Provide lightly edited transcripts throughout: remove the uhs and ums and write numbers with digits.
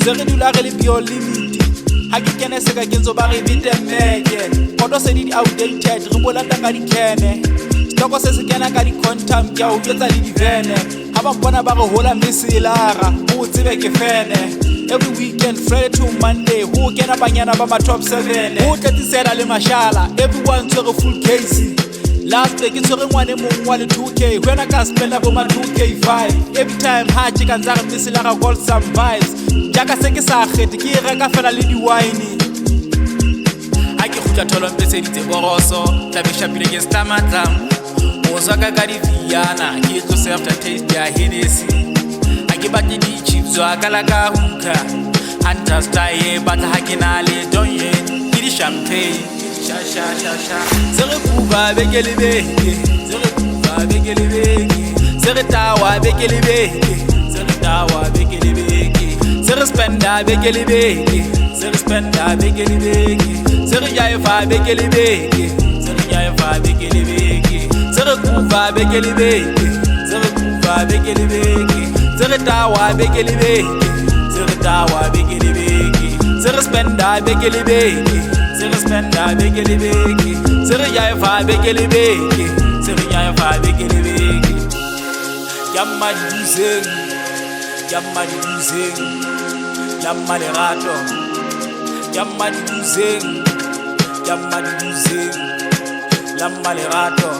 Zere dula re le bio limit ha ke kene se ka kenzo ba re bite meke photo se di outdated re bola ka di kene stoko se se kena ka di quantum ke o yetsa le di vene ha ba bona ba re hola mesilara o tsebe ke fene every weekend Friday to Monday ho kena banyana ba ma top 7 ho tletisela le mashala everyone to a full case. Last week it's a ngwane mong wa le 2K when I can spend about my 2K vibe every time ha ke ka ntsara mesilara gold some vibes jaka se ke sa khete ke reka fela le di wine ha ke khutla tholo mpese ditse boroso tla be shapile ke stamatla o zaka ka di viana ke tlo se after taste ya Hennessy ha ke batle di chips wa kala ka hookah anta style batla ha ke na le donye ke di champagne sha sha sha sha zere kuba bekele beke zere kuba bekele beke zere tawa bekele beke zere tawa bekele beke zere spenda bekele beke zere spenda bekele beke zere jaifa bekele beke zere jaifa bekele beke zere kuba bekele beke zere kuba bekele beke zere tawa bekele beke zere tawa bekele beke zere spenda bekele beke zere spenda bekele beke zere jaifa bekele beke zere jaifa bekele beke yamma duzeng yamma duzeng yamma le rato yamma duzeng yamma duzeng yamma le rato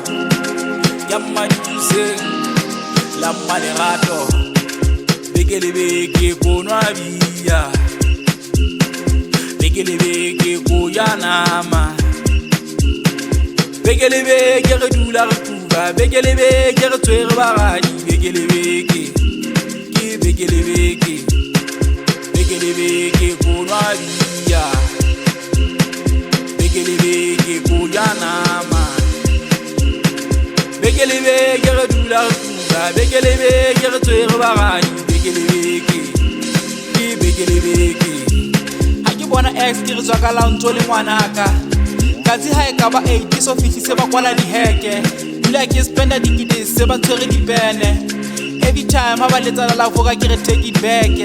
yamma duzeng yamma le rato bekele beke konwa biya bekele beke ko yanama bekele beke re dula re kuba bekele beke re tswere baradi bekele beke ke bekele beke bekele beke ko nwabiya bekele beke ko yanama bekele beke re dula re kuba bekele beke re tswere baradi bekele beke ke bekele beke bona ex ke re tswa ka launto le ngwanaka katsi ha e ka ba 8 so fihlise ba kwala di heke dula ke spenda dikite se ba tshwere di pene every time ha ba letsa la voka ke re take it back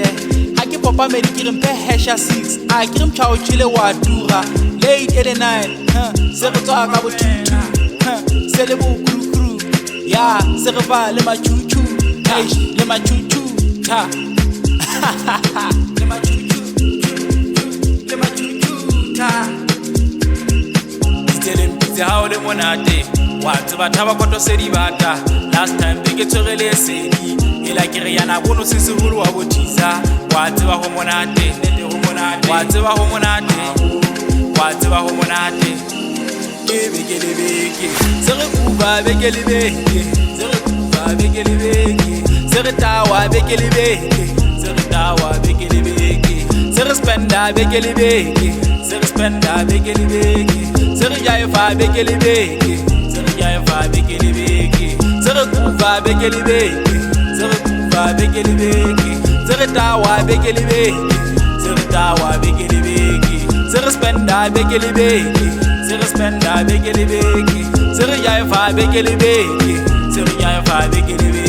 ha ke popa medi ke re mpe hasha 6 a ke re mchao chile wa dura late 89 se re tswa ka bo tutu se le bo kru ya se re ba le machuchu le machuchu ta le machuchu how le monate wa tseba thaba koto se di bata last time beke tshorele sedi ela ke re yana bono se se holo wa botisa wa tseba ho monate nete ho monate wa tseba ho monate wa tseba ho monate ke bekele beke se re kuba bekele beke se re kuba bekele beke se re tawa bekele beke se re tawa bekele beke se re spenda bekele beke se re spenda bekele beke zere jaifa bekele beke zere jaifa bekele beke zere kuva bekele beke zere kuva bekele beke zere tawa bekele beke zere tawa bekele beke zere spenda bekele beke zere spenda bekele beke zere jaifa bekele beke zere jaifa bekele beke